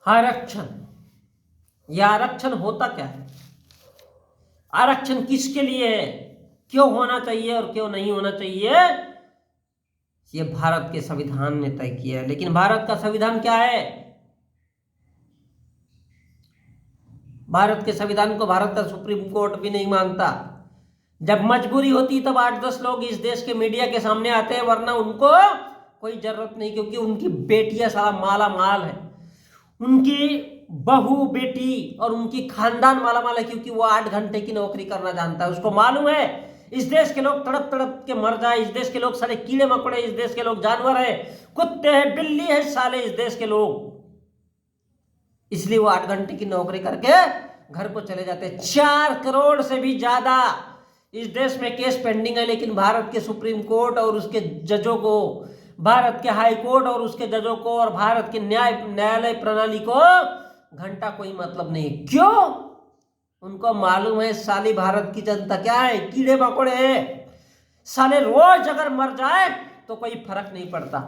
आरक्षण, यह आरक्षण होता क्या है? आरक्षण किसके लिए है? क्यों होना चाहिए और क्यों नहीं होना चाहिए? ये भारत के संविधान ने तय किया है। लेकिन भारत का संविधान क्या है? भारत के संविधान को भारत का सुप्रीम कोर्ट भी नहीं मानता। जब मजबूरी होती तब 8-10 लोग इस देश के मीडिया के सामने आते हैं, वरना उनको कोई जरूरत नहीं, क्योंकि उनकी बेटियां सारा माला माल है, उनकी बहू बेटी और उनकी खानदान माला माल है, क्योंकि वो 8 घंटे की नौकरी करना जानता है। उसको मालूम है इस देश के लोग तड़प तड़प के मर जाए, इस देश के लोग सारे कीड़े मकोड़े, इस देश के लोग जानवर है, कुत्ते हैं, बिल्ली है साले इस देश के लोग, इसलिए वो 8 घंटे की नौकरी करके घर को चले जाते हैं। 4 करोड़ से भी ज्यादा इस देश में केस पेंडिंग है, लेकिन भारत के सुप्रीम कोर्ट और उसके जजों को, भारत के हाई कोर्ट और उसके जजों को, और भारत के न्यायालय प्रणाली को घंटा कोई मतलब नहीं। क्यों? उनको मालूम है साली भारत की जनता क्या है, कीड़े मकोड़े है साले, रोज अगर मर जाए तो कोई फर्क नहीं पड़ता,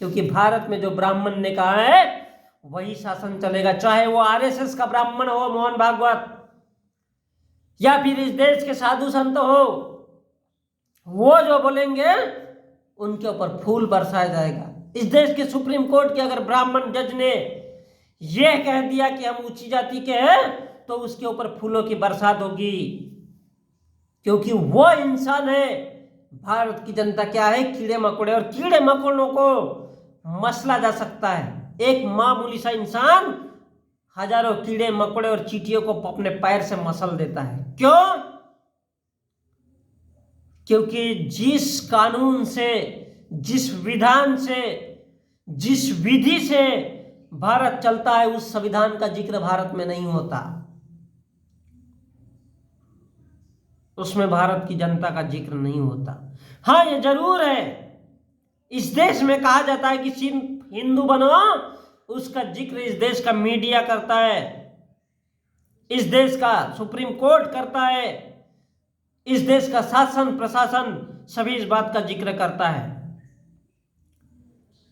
क्योंकि भारत में जो ब्राह्मण ने कहा है वही शासन चलेगा, चाहे वो आरएसएस का ब्राह्मण हो, मोहन भागवत, या फिर इस देश के साधु संत हो, वो जो बोलेंगे उनके ऊपर फूल बरसाया जाएगा। इस देश के सुप्रीम कोर्ट के अगर ब्राह्मण जज ने यह कह दिया कि हम ऊंची जाति के हैं, तो उसके ऊपर फूलों की बरसात होगी, क्योंकि वो इंसान है। भारत की जनता क्या है, कीड़े मकोड़े, और कीड़े मकोड़ों को मसला जा सकता है। एक मामूली सा इंसान हजारों कीड़े मकोड़े और चींटियों को अपने पैर से मसल देता है। क्यों? क्योंकि जिस कानून से, जिस विधान से, जिस विधि से भारत चलता है, उस संविधान का जिक्र भारत में नहीं होता, उसमें भारत की जनता का जिक्र नहीं होता। हाँ, ये जरूर है, इस देश में कहा जाता है कि सिर्फ हिंदू बनो, उसका जिक्र इस देश का मीडिया करता है, इस देश का सुप्रीम कोर्ट करता है, इस देश का शासन प्रशासन सभी इस बात का जिक्र करता है।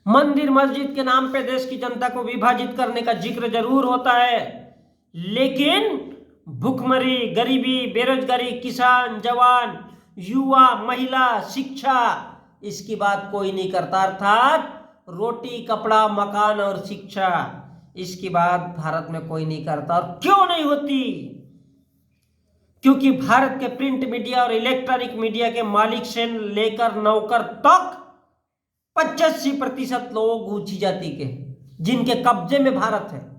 मंदिर मस्जिद के नाम पे देश की जनता को विभाजित करने का जिक्र जरूर होता है, लेकिन भूखमरी, गरीबी, बेरोजगारी, किसान, जवान, युवा, महिला, शिक्षा, इसकी बात कोई नहीं करता। अर्थात रोटी, कपड़ा, मकान और शिक्षा, इसकी बात भारत में कोई नहीं करता। और क्यों नहीं होती? क्योंकि भारत के प्रिंट मीडिया और इलेक्ट्रॉनिक मीडिया के मालिक से लेकर नौकर तक 85% लोग ऊंची जाति के, जिनके कब्जे में भारत है।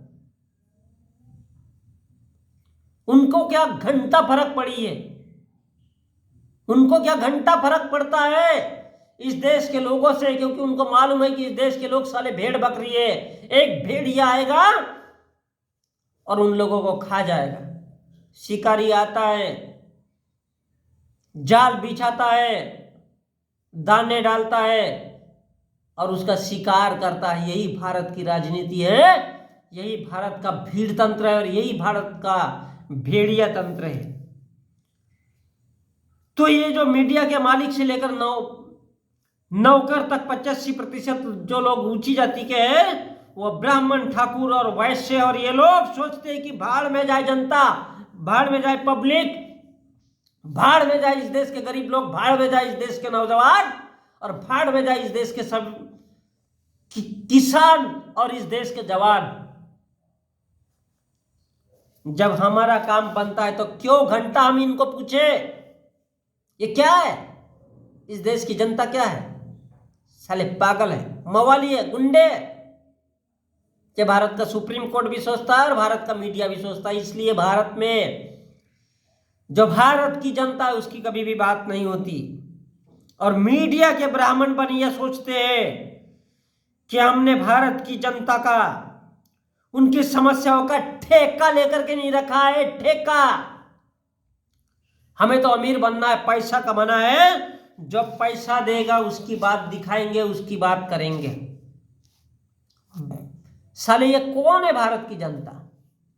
उनको क्या घंटा फर्क पड़ी है? उनको क्या घंटा फर्क पड़ता है इस देश के लोगों से? क्योंकि उनको मालूम है कि इस देश के लोग साले भेड़ बकरी है, एक भेड़िया आएगा और उन लोगों को खा जाएगा। शिकारी आता है, जाल बिछाता है, दाने डालता है और उसका शिकार करता है। यही भारत की राजनीति है, यही भारत का भीड़ तंत्र है और यही भारत का भेड़िया तंत्र है। तो ये जो मीडिया के मालिक से लेकर नौकर तक 85% जो लोग ऊंची जाति के हैं, वो ब्राह्मण, ठाकुर और वैश्य, और ये लोग सोचते हैं कि भाड़ में जाए जनता, भाड़ में जाए पब्लिक, भाड़ में जाए इस देश के गरीब लोग, भाड़ में जाए इस देश के नौजवान, और भाड़ में जाए इस देश के सब किसान और इस देश के जवान। जब हमारा काम बनता है तो क्यों घंटा हम इनको पूछे ये क्या है? इस देश की जनता क्या है? साले पागल है, मवाली है, गुंडे। ये भारत का सुप्रीम कोर्ट भी सोचता है और भारत का मीडिया भी सोचता है। इसलिए भारत में जो भारत की जनता है उसकी कभी भी बात नहीं होती। और मीडिया के ब्राह्मण बनिया सोचते हैं कि हमने भारत की जनता का, उनकी समस्याओं का ठेका लेकर के नहीं रखा है। ठेका, हमें तो अमीर बनना है, पैसा कमाना है, जो पैसा देगा उसकी बात दिखाएंगे, उसकी बात करेंगे। साले ये कौन है? भारत की जनता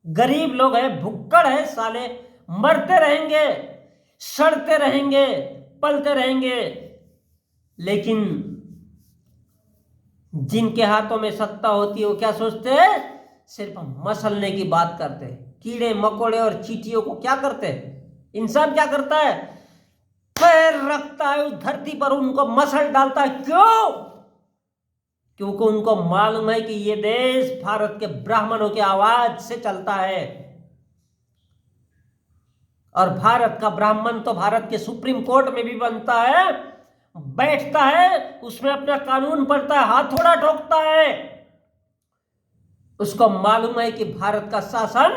गरीब लोग है, भुक्कड़ है साले, मरते रहेंगे, सड़ते रहेंगे, पलते रहेंगे, लेकिन जिनके हाथों में सत्ता होती है वो क्या सोचते हैं? सिर्फ मसलने की बात करते हैं। कीड़े मकोड़े और चींटियों को क्या करते हैं? इंसान क्या करता है? पैर रखता है उस धरती पर, उनको मसल डालता है। क्यों? क्योंकि उनको मालूम है कि ये देश भारत के ब्राह्मणों की आवाज से चलता है, और भारत का ब्राह्मण तो भारत के सुप्रीम कोर्ट में भी बनता है, बैठता है, उसमें अपना कानून पढ़ता है, हाथोड़ा ठोकता है। उसको मालूम है कि भारत का शासन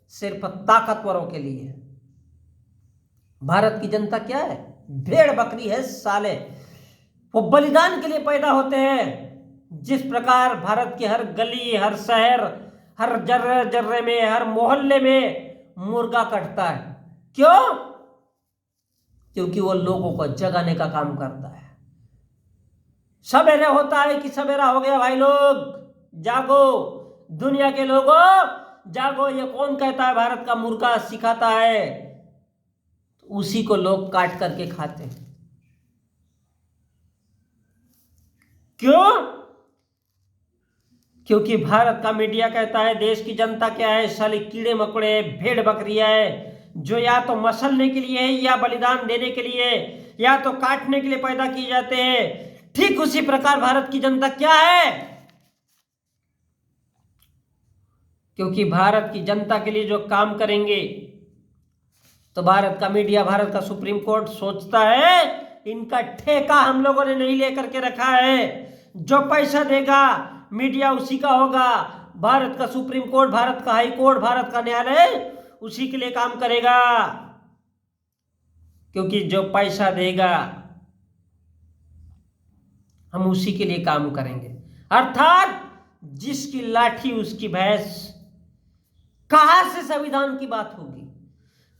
सिर्फ ताकतवरों के लिए है। भारत की जनता क्या है? भेड़ बकरी है साले। वो बलिदान के लिए पैदा होते हैं। जिस प्रकार भारत के हर गली, हर शहर, हर जर्रे जर्रे में, हर मोहल्ले में मुर्गा कटता है। क्यों? क्योंकि वो लोगों को जगाने का काम करता है। सवेरे होता है कि सवेरा हो गया भाई लोग, जागो, दुनिया के लोगों जागो। ये कौन कहता है भारत का मुर्गा सिखाता है? उसी को लोग काट करके खाते हैं। क्यों? क्योंकि भारत का मीडिया कहता है देश की जनता क्या है? साले कीड़े मकोड़े, भेड़ बकरियां है, जो या तो मसलने के लिए है, या बलिदान देने के लिए, या तो काटने के लिए पैदा किए जाते हैं। ठीक उसी प्रकार भारत की जनता क्या है? क्योंकि भारत की जनता के लिए जो काम करेंगे, तो भारत का मीडिया, भारत का सुप्रीम कोर्ट सोचता है इनका ठेका हम लोगों ने नहीं लेकर के रखा है। जो पैसा देगा मीडिया उसी का होगा। भारत का सुप्रीम कोर्ट, भारत का हाई कोर्ट, भारत का न्यायालय उसी के लिए काम करेगा। क्योंकि जो पैसा देगा हम उसी के लिए काम करेंगे। अर्थात जिसकी लाठी उसकी भैंस। कहां से संविधान की बात होगी?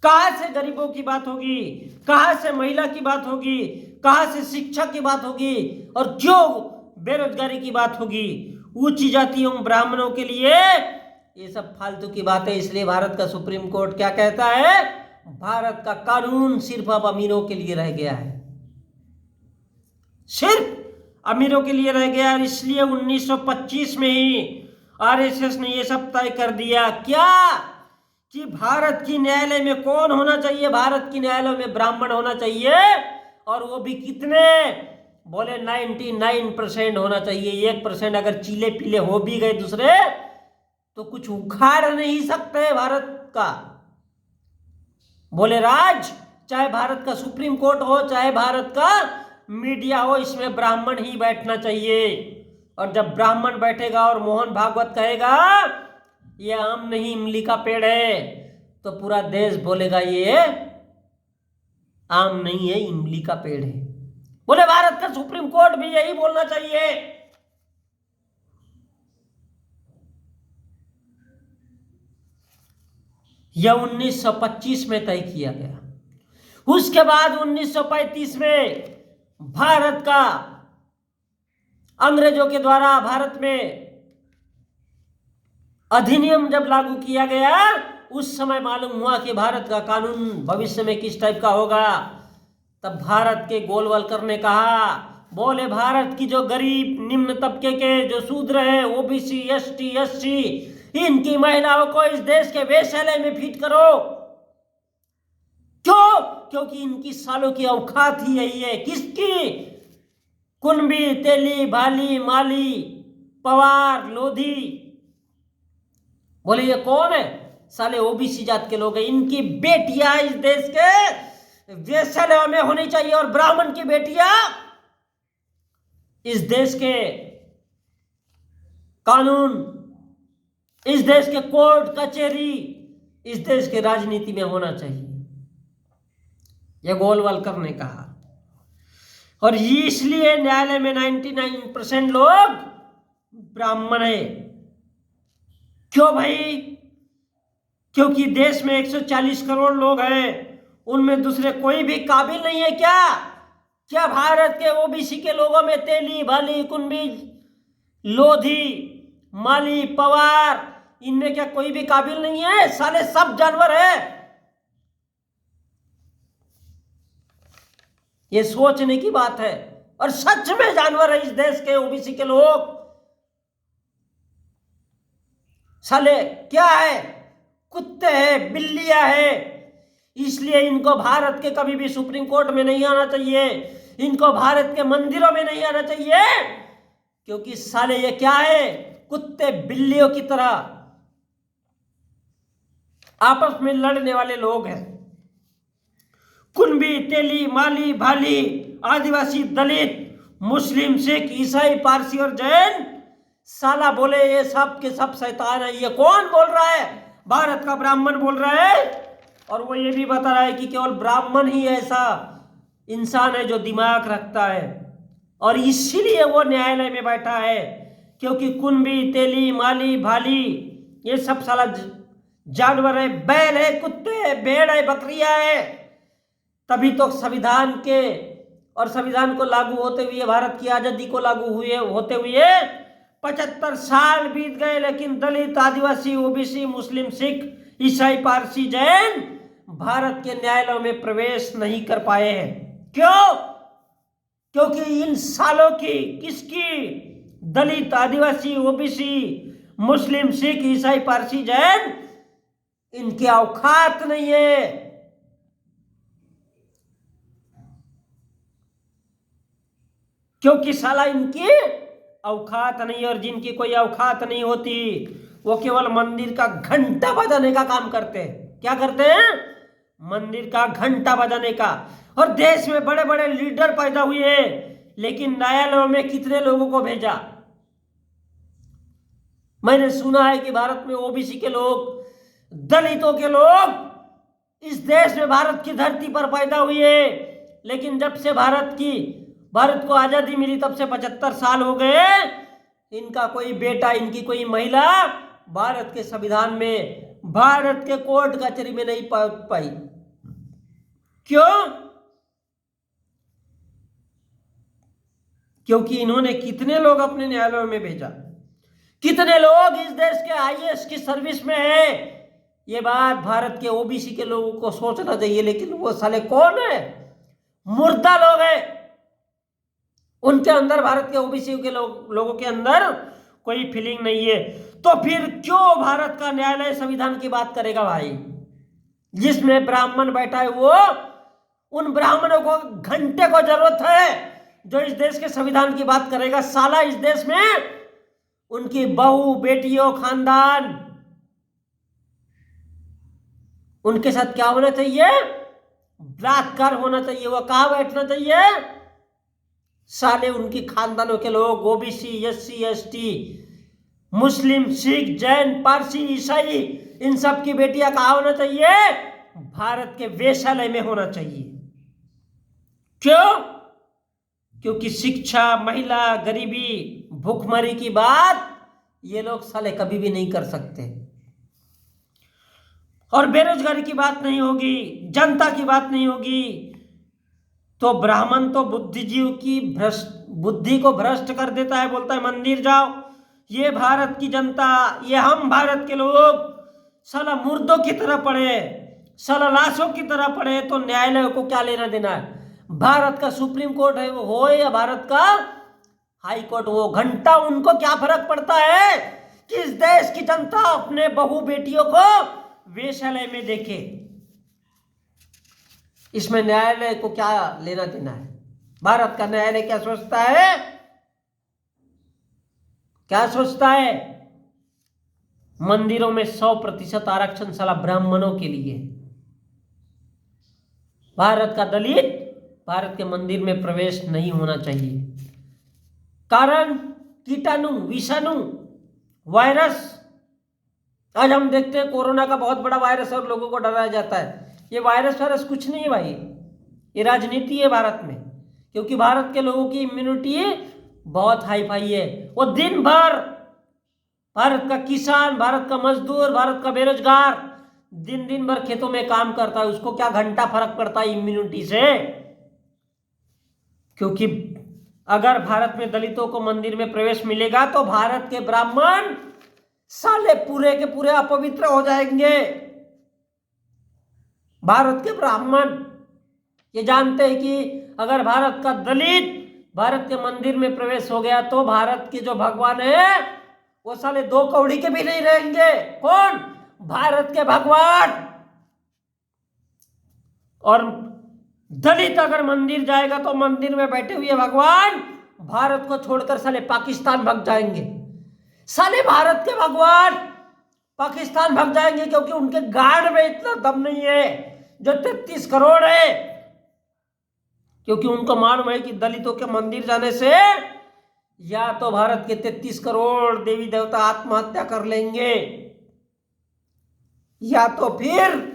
कहां से गरीबों की बात होगी? कहां से महिला की बात होगी? कहां से शिक्षा की बात होगी? और क्यों बेरोजगारी की बात होगी? उच्च जातियों, ब्राह्मणों के लिए ये सब फालतू की बात है। इसलिए भारत का सुप्रीम कोर्ट क्या कहता है? भारत का कानून सिर्फ अब अमीरों के लिए रह गया है, सिर्फ अमीरों के लिए रह गया। और इसलिए 1925 में ही आरएसएस ने यह सब तय कर दिया क्या कि भारत की न्यायालय में कौन होना चाहिए? भारत की न्यायालय में ब्राह्मण होना चाहिए। और वो भी कितने? बोले 99% होना चाहिए। 1% अगर चीले पीले हो भी गए दूसरे तो कुछ उखाड़ नहीं सकते भारत का। बोले राज, चाहे भारत का सुप्रीम कोर्ट हो, चाहे भारत का मीडिया हो, इसमें ब्राह्मण ही बैठना चाहिए। और जब ब्राह्मण बैठेगा और मोहन भागवत कहेगा ये आम नहीं इमली का पेड़ है, तो पूरा देश बोलेगा ये आम नहीं है, इमली का पेड़ है। बोले भारत का सुप्रीम कोर्ट भी यही बोलना चाहिए। यह 1925 में तय किया गया। उसके बाद 1935 में भारत का अंग्रेजों के द्वारा भारत में अधिनियम जब लागू किया गया, उस समय मालूम हुआ कि भारत का कानून भविष्य में किस टाइप का होगा। तब भारत के गोलवलकर ने कहा, बोले भारत की जो गरीब निम्न तबके के जो शूद्र है, ओबीसी, एसटी, एससी, इनकी महिलाओं को इस देश के वेश्यालय में फिट करो। क्यों? क्योंकि इनकी सालों की औकात ही यही है। किसकी? कुंभी, तेली, भाली, माली, पवार, लोधी। बोले ये कौन है? साले ओबीसी जात के लोग हैं। इनकी बेटियां इस देश के वेश्यालय में होनी चाहिए, और ब्राह्मण की बेटियां इस देश के कानून, इस देश के कोर्ट कचहरी, इस देश के राजनीति में होना चाहिए। यह गोलवलकर ने कहा। और इसलिए न्यायालय में 99% लोग ब्राह्मण है। क्यों भाई? क्योंकि देश में 140 करोड़ लोग हैं, उनमें दूसरे कोई भी काबिल नहीं है क्या? क्या भारत के ओबीसी के लोगों में तेली, भाली, कुंभी, लोधी, माली, पवार, इनमें क्या कोई भी काबिल नहीं है? साले सब जानवर है। ये सोचने की बात है। और सच में जानवर है इस देश के ओबीसी के लोग। साले क्या है, कुत्ते हैं, बिल्लियां है। इसलिए इनको भारत के कभी भी सुप्रीम कोर्ट में नहीं आना चाहिए, इनको भारत के मंदिरों में नहीं आना चाहिए, क्योंकि साले ये क्या है, कुत्ते बिल्लियों की तरह आपस में लड़ने वाले लोग हैं। कुनबी, तेली, माली, भाली, आदिवासी, दलित, मुस्लिम, सिख, ईसाई, पारसी और जैन, साला बोले ये सब के सब शैतान है। ये कौन बोल रहा है? भारत का ब्राह्मण बोल रहा है। और वो ये भी बता रहा है कि केवल ब्राह्मण ही ऐसा इंसान है जो दिमाग रखता है, और इसीलिए वो न्यायालय में बैठा है, क्योंकि कुनबी, तेली, माली, भाली ये सब साला जानवर है, बैल है, कुत्ते है, भेड़ है, बकरियां है। तभी तो संविधान के और संविधान को लागू होते हुए, भारत की आजादी को लागू हुए होते हुए 75 साल बीत गए, लेकिन दलित, आदिवासी, ओबीसी, मुस्लिम, सिख, ईसाई, पारसी, जैन भारत के न्यायालयों में प्रवेश नहीं कर पाए हैं। क्यों? क्योंकि इन सालों की, किसकी, दलित, आदिवासी, ओबीसी, मुस्लिम, सिख, ईसाई, पारसी, जैन, इनके औकात नहीं है। क्योंकि साला इनकी औकात नहीं, और जिनकी कोई औकात नहीं होती वो केवल मंदिर का घंटा बजाने का काम करते हैं। क्या करते हैं? मंदिर का घंटा बजाने का। और देश में बड़े बड़े लीडर पैदा हुए, लेकिन न्यायालयों में कितने लोगों को भेजा? मैंने सुना है कि भारत में ओबीसी के लोग, दलितों के लोग इस देश में, भारत की धरती पर पैदा हुए, लेकिन जब से भारत को आजादी मिली तब से 75 साल हो गए, इनका कोई बेटा, इनकी कोई महिला भारत के संविधान में, भारत के कोर्ट कचहरी में नहीं पाई। क्यों? क्योंकि इन्होंने कितने लोग अपने न्यायालयों में भेजा, कितने लोग इस देश के आईएएस की सर्विस में है। ये बात भारत के ओबीसी के लोगों को सोचना चाहिए, लेकिन वो साले कौन है? मुर्दा लोग हैं। उनके अंदर, भारत के ओबीसी के लोगों के अंदर कोई फीलिंग नहीं है। तो फिर क्यों भारत का न्यायालय संविधान की बात करेगा भाई? जिसमें ब्राह्मण बैठा है, वो उन ब्राह्मणों को घंटे को जरूरत है जो इस देश के संविधान की बात करेगा। साला इस देश में उनकी बहू, बेटियों, खानदान, उनके साथ क्या होना चाहिए? बलात्कार होना चाहिए। वो कहां बैठना चाहिए? साले उनकी खानदानों के लोग, ओबीसी, एससी, एसटी, मुस्लिम, सिख, जैन, पारसी, ईसाई, इन सब की बेटियां कहां होना चाहिए? भारत के वेश्यालय में होना चाहिए। क्यों? क्योंकि शिक्षा, महिला, गरीबी, भूखमरी की बात ये लोग साले कभी भी नहीं कर सकते, और बेरोजगारी की बात नहीं होगी, जनता की बात नहीं होगी। तो ब्राह्मण तो बुद्धिजीव की बुद्धि को भ्रष्ट कर देता है, बोलता है मंदिर जाओ। ये भारत की जनता, ये हम भारत के लोग साला मुर्दों की तरह पड़े, साला लाशों की तरह पड़े, तो न्यायालय को क्या लेना देना है? भारत का सुप्रीम कोर्ट है वो हो, या भारत का हाई कोर्ट हो, घंटा उनको क्या फर्क पड़ता है कि इस देश की जनता अपने बहू बेटियों को वेश्यालय में देखे? इसमें न्यायालय को क्या लेना देना है? भारत का न्यायालय क्या सोचता है? क्या सोचता है? मंदिरों में 100% आरक्षण साला ब्राह्मणों के लिए। भारत का दलित भारत के मंदिर में प्रवेश नहीं होना चाहिए। कारण कीटाणु, विषाणु, वायरस। आज हम देखते हैं कोरोना का बहुत बड़ा वायरस है और लोगों को डराया जाता है। ये वायरस कुछ नहीं है भाई, ये राजनीति है भारत में, क्योंकि भारत के लोगों की इम्यूनिटी बहुत हाई फाई है। वो दिन भर, भारत का किसान, भारत का मजदूर, भारत का बेरोजगार दिन भर खेतों में काम करता है, उसको क्या घंटा फर्क पड़ता है इम्यूनिटी से? क्योंकि अगर भारत में दलितों को मंदिर में प्रवेश मिलेगा तो भारत के ब्राह्मण साले पूरे के पूरे अपवित्र हो जाएंगे। भारत के ब्राह्मण ये जानते हैं कि अगर भारत का दलित भारत के मंदिर में प्रवेश हो गया तो भारत के जो भगवान है वो साले 2 कौड़ी के भी नहीं रहेंगे। कौन? भारत के भगवान। और दलित अगर मंदिर जाएगा तो मंदिर में बैठे हुए भगवान भारत को छोड़कर साले पाकिस्तान भाग जाएंगे। साले भारत के भगवान पाकिस्तान भाग जाएंगे क्योंकि उनके गार्ड में इतना दम नहीं है जो 33 करोड़ है। क्योंकि उनको मालूम है कि दलितों के मंदिर जाने से या तो भारत के 33 करोड़ देवी देवता आत्महत्या कर लेंगे या तो फिर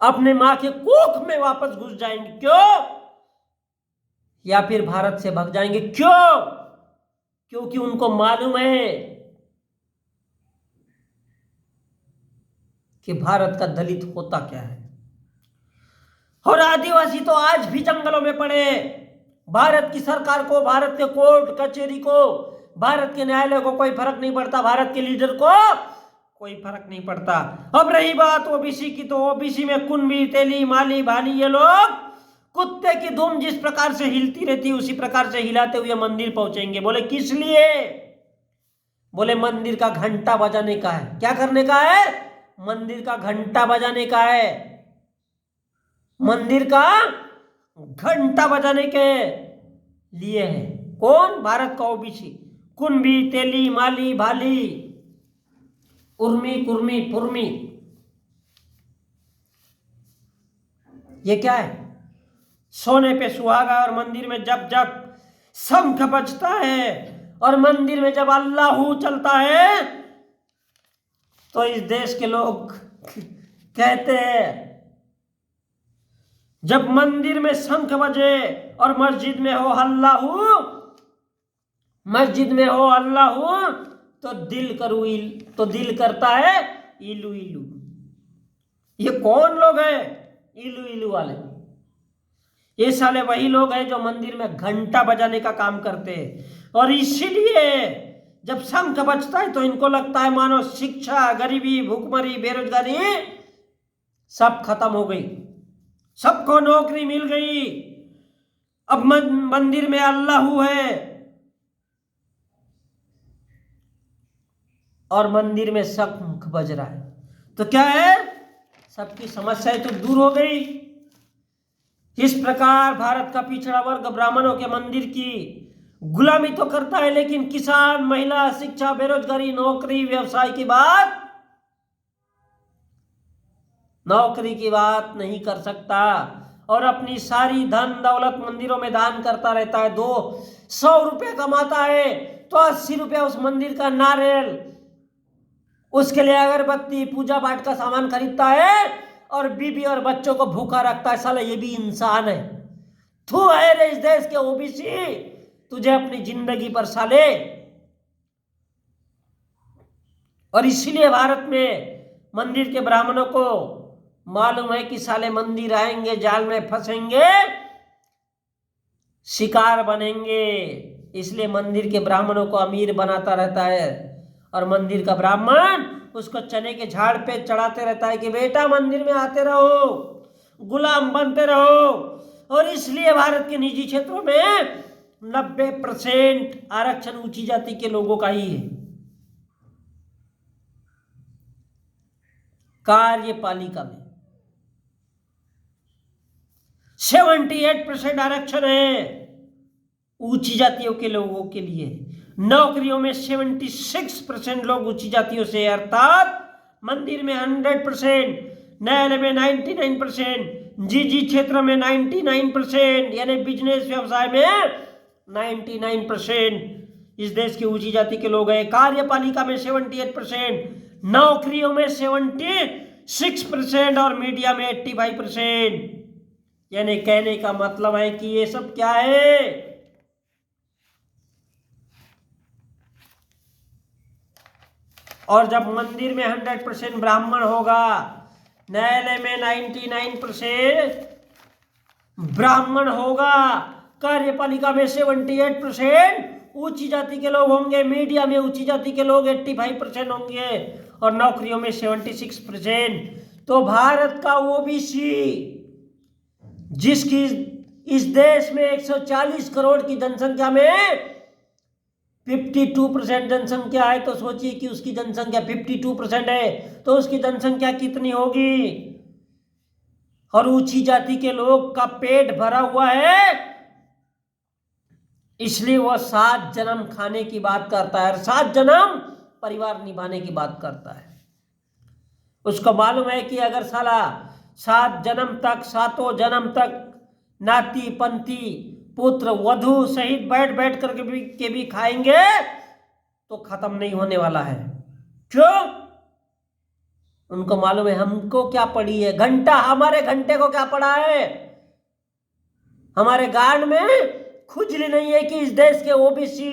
अपने मां के कोख में वापस घुस जाएंगे। क्यों? या फिर भारत से भाग जाएंगे। क्यों? क्योंकि उनको मालूम है कि भारत का दलित होता क्या है। और आदिवासी तो आज भी जंगलों में पड़े। भारत की सरकार को, भारत के कोर्ट कचहरी को, भारत के न्यायालय को कोई फर्क नहीं पड़ता, भारत के लीडर को कोई फर्क नहीं पड़ता। अब रही बात ओबीसी की, तो ओबीसी में कुनबी, तेली, माली, भाली ये लोग कुत्ते की धूम जिस प्रकार से हिलती रहती उसी प्रकार से हिलाते हुए मंदिर पहुंचेंगे। बोले किस लिए? बोले मंदिर का घंटा बजाने का है। क्या करने का है? मंदिर का घंटा बजाने का है। मंदिर का घंटा बजाने के लिए है। कौन? भारत का ओबीसी, कुनबी, तेली, माली, भाली, उर्मी, कुर्मी, पुर्मी। ये क्या है? सोने पे सुहागा। और मंदिर में जब जब शंख बजता है और मंदिर में जब अल्लाहू चलता है तो इस देश के लोग कहते हैं जब मंदिर में शंख बजे और मस्जिद में हो अल्लाहू, मस्जिद में हो अल्लाहू तो दिल करता है इलू इलू। ये कौन लोग हैं? इलू इलू वाले। ये साले वही लोग हैं जो मंदिर में घंटा बजाने का काम करते हैं। और इसीलिए जब शंख बजता है तो इनको लगता है मानो शिक्षा, गरीबी, भूखमरी, बेरोजगारी सब खत्म हो गई, सबको नौकरी मिल गई। अब मंदिर में अल्लाहू है और मंदिर में शंख बज रहा है तो क्या है? सबकी समस्याएं तो दूर हो गई। इस प्रकार भारत का पिछड़ा वर्ग ब्राह्मणों के मंदिर की गुलामी तो करता है, लेकिन किसान, महिला, शिक्षा, बेरोजगारी, नौकरी, व्यवसाय की बात नहीं कर सकता। और अपनी सारी धन दौलत मंदिरों में दान करता रहता है। 200 रुपये कमाता है तो 80 रुपये उस मंदिर का नारियल, उसके लिए अगरबत्ती, पूजा पाठ का सामान खरीदता है और बीबी और बच्चों को भूखा रखता है। साला ये भी इंसान है। तू है रे इस देश के ओबीसी, तुझे अपनी जिंदगी पर साले। और इसीलिए भारत में मंदिर के ब्राह्मणों को मालूम है कि साले मंदिर आएंगे, जाल में फंसेंगे, शिकार बनेंगे। इसलिए मंदिर के ब्राह्मणों को अमीर बनाता रहता है और मंदिर का ब्राह्मण उसको चने के झाड़ पे चढ़ाते रहता है कि बेटा मंदिर में आते रहो, गुलाम बनते रहो। और इसलिए भारत के निजी क्षेत्रों में 90% आरक्षण ऊंची जाति के लोगों का ही है। कार्यपालिका में 78% आरक्षण है ऊंची जातियों के लोगों के लिए। नौकरियों में 76% लोग ऊंची जातियों से, अर्थात मंदिर में 100%, न्यायालय में 99%, जीजी क्षेत्र में 99%, यानी बिजनेस व्यवसाय में 99% इस देश की ऊंची जाति के लोग हैं। कार्यपालिका में 78%, नौकरियों में 76% और मीडिया में 85%। यानी कहने का मतलब है कि ये सब क्या है? और जब मंदिर में 100% ब्राह्मण होगा, न्यायालय में 99% ब्राह्मण होगा, कार्यपालिका में 78% ऊंची जाति के लोग होंगे, मीडिया में ऊंची जाति के लोग 85% होंगे और नौकरियों में 76%, तो भारत का ओबीसी जिसकी इस देश में 140 करोड़ की जनसंख्या में 52% जनसंख्या है, तो सोचिए कि उसकी जनसंख्या 52% है तो उसकी जनसंख्या कितनी होगी। और ऊंची जाति के लोग का पेट भरा हुआ है, इसलिए वह 7 जन्म खाने की बात करता है और 7 जन्म परिवार निभाने की बात करता है। उसको मालूम है कि अगर साला 7 जन्म तक, 7 जन्म तक नाती पंथी पुत्र वधु सहित बैठ बैठ करके भी खाएंगे तो खत्म नहीं होने वाला है। क्यों? उनको मालूम है हमको क्या पड़ी है, घंटा, हमारे घंटे को क्या पड़ा है। हमारे गांड में खुजली नहीं है कि इस देश के ओबीसी,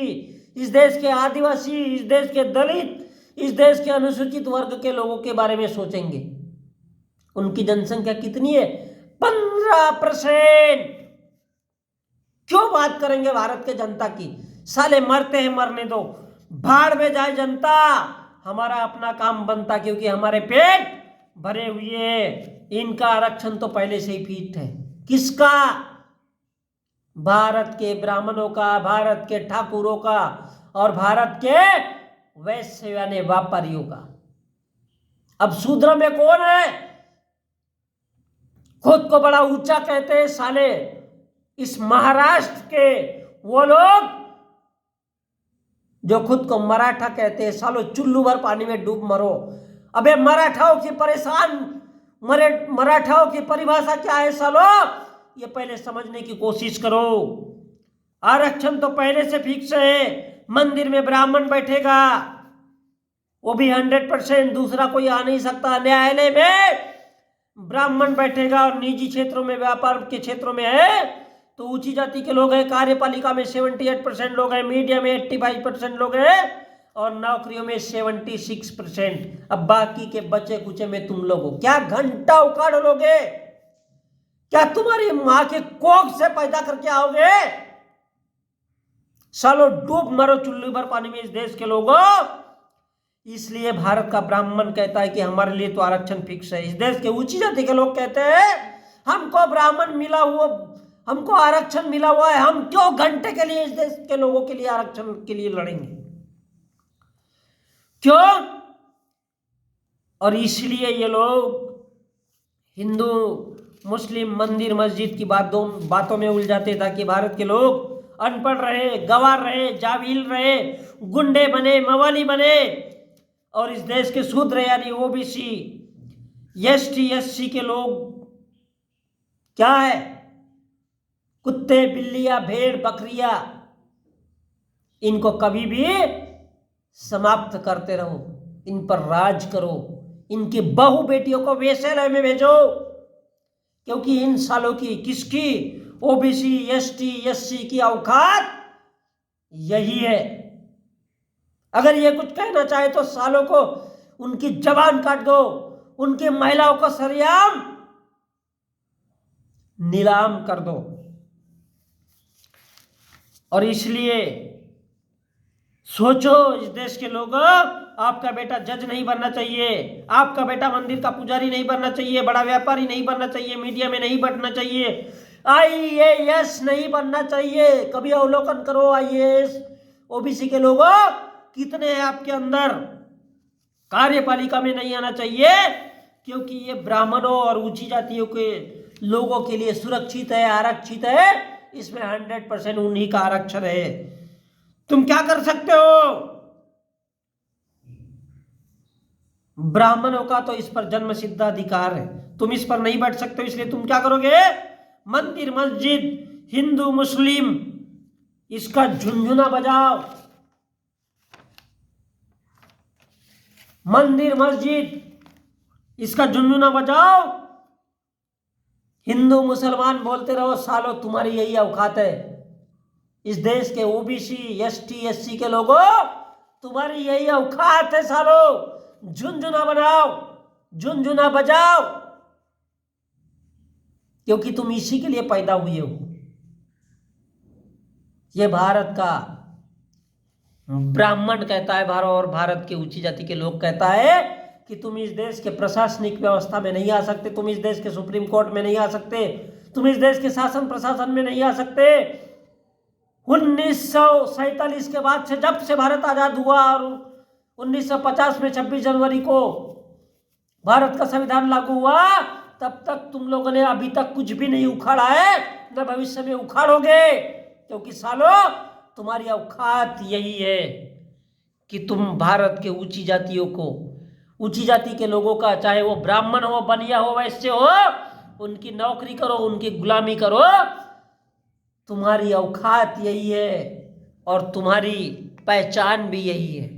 इस देश के आदिवासी, इस देश के दलित, इस देश के अनुसूचित वर्ग के लोगों के बारे में सोचेंगे। उनकी जनसंख्या कितनी है? 15%। क्यों बात करेंगे भारत के जनता की? साले मरते हैं मरने दो, भाड़ में जाए जनता, हमारा अपना काम बनता, क्योंकि हमारे पेट भरे हुए। इनका आरक्षण तो पहले से ही फिट है। किसका? भारत के ब्राह्मणों का, भारत के ठाकुरों का और भारत के वैश्य यानी व्यापारियों का। अब शूद्र में कौन है? खुद को बड़ा ऊंचा कहते हैं साले इस महाराष्ट्र के वो लोग जो खुद को मराठा कहते हैं। सालो चुल्लू भर पानी में डूब मरो। अबे मराठाओं की परिभाषा क्या है सालो? ये पहले समझने की कोशिश करो। आरक्षण तो पहले से फिक्स है। मंदिर में ब्राह्मण बैठेगा, वो भी 100%, दूसरा कोई आ नहीं सकता। न्यायालय में ब्राह्मण बैठेगा और निजी क्षेत्रों में, व्यापार के क्षेत्रों में है तो ऊंची जाति के लोग हैं। कार्यपालिका में 78% लोग हैं, मीडिया में 85% लोग हैं और नौकरियों में 76%। अब बाकी के बचे कुचे में तुम लोग हो। क्या घंटा उखाड़ लोगे? क्या तुम्हारी मां के कोख से पैदा करके आओगे? सालो डूब मरो चुल्लू भर पानी में इस देश के लोगों। इसलिए भारत का ब्राह्मण कहता है कि हमारे लिए तो आरक्षण फिक्स है। इस देश के ऊंची जाति के लोग कहते हैं हमको ब्राह्मण मिला हुआ, हमको आरक्षण मिला हुआ है, हम क्यों घंटे के लिए इस देश के लोगों के लिए आरक्षण के लिए लड़ेंगे? क्यों? और इसलिए ये लोग हिंदू मुस्लिम मंदिर मस्जिद की बातों में उलझाते ताकि भारत के लोग अनपढ़ रहे, गंवार रहे, जाहिल रहे, गुंडे बने, मवाली बने और इस देश के शूद्र यानी ओबीसी, एसटी, एससी के लोग क्या है? कुत्ते, बिल्लियां, भेड़, बकरियां, इनको कभी भी समाप्त करते रहो, इन पर राज करो, इनकी बहू बेटियों को वेश्यालय में भेजो, क्योंकि इन सालों की किसकी? ओबीसी, एसटी, एससी की औकात यही है। अगर ये कुछ कहना चाहे तो सालों को उनकी जबान काट दो, उनकी महिलाओं को सरेआम नीलाम कर दो। और इसलिए सोचो इस देश के लोगों, आपका बेटा जज नहीं बनना चाहिए, आपका बेटा मंदिर का पुजारी नहीं बनना चाहिए, बड़ा व्यापारी नहीं बनना चाहिए, मीडिया में नहीं बैठना चाहिए, आईएएस नहीं बनना चाहिए। कभी अवलोकन करो आईएएस ओबीसी के लोगों कितने हैं आपके अंदर। कार्यपालिका में नहीं आना चाहिए क्योंकि ये ब्राह्मणों और ऊंची जातियों के लोगों के लिए सुरक्षित है, आरक्षित है, इसमें 100% उन्हीं का आरक्षण है। तुम क्या कर सकते हो? ब्राह्मणों का तो इस पर जन्म सिद्ध अधिकार है, तुम इस पर नहीं बैठ सकते हो, इसलिए तुम क्या करोगे? मंदिर मस्जिद हिंदू मुस्लिम इसका झुनझुना बजाओ। मंदिर मस्जिद इसका झुनझुना बजाओ, हिंदू मुसलमान बोलते रहो। सालों तुम्हारी यही औकात है। इस देश के ओबीसी, एसटी, एससी के लोगों तुम्हारी यही औकात है। सालों झुनझुना बनाओ, झुनझुना बजाओ, क्योंकि तुम इसी के लिए पैदा हुए हो। ये भारत का ब्राह्मण कहता है भारत, और भारत के ऊंची जाति के लोग कहता है कि तुम इस देश के प्रशासनिक व्यवस्था में नहीं आ सकते, तुम इस देश के सुप्रीम कोर्ट में नहीं आ सकते, तुम इस देश के शासन प्रशासन में नहीं आ सकते, 1947 के बाद से, जब से भारत आजाद हुआ और 1950 में 26 जनवरी को भारत का संविधान लागू हुआ, तब तक तुम लोगों ने अभी तक कुछ भी नहीं उखाड़ा है, न भविष्य में उखाड़ोगे, क्योंकि सालों तुम्हारी औकात यही है कि तुम भारत के ऊंची जातियों को, ऊंची जाति के लोगों का, चाहे वो ब्राह्मण हो, बनिया हो, वैश्य हो, उनकी नौकरी करो, उनकी गुलामी करो। तुम्हारी औकात यही है और तुम्हारी पहचान भी यही है।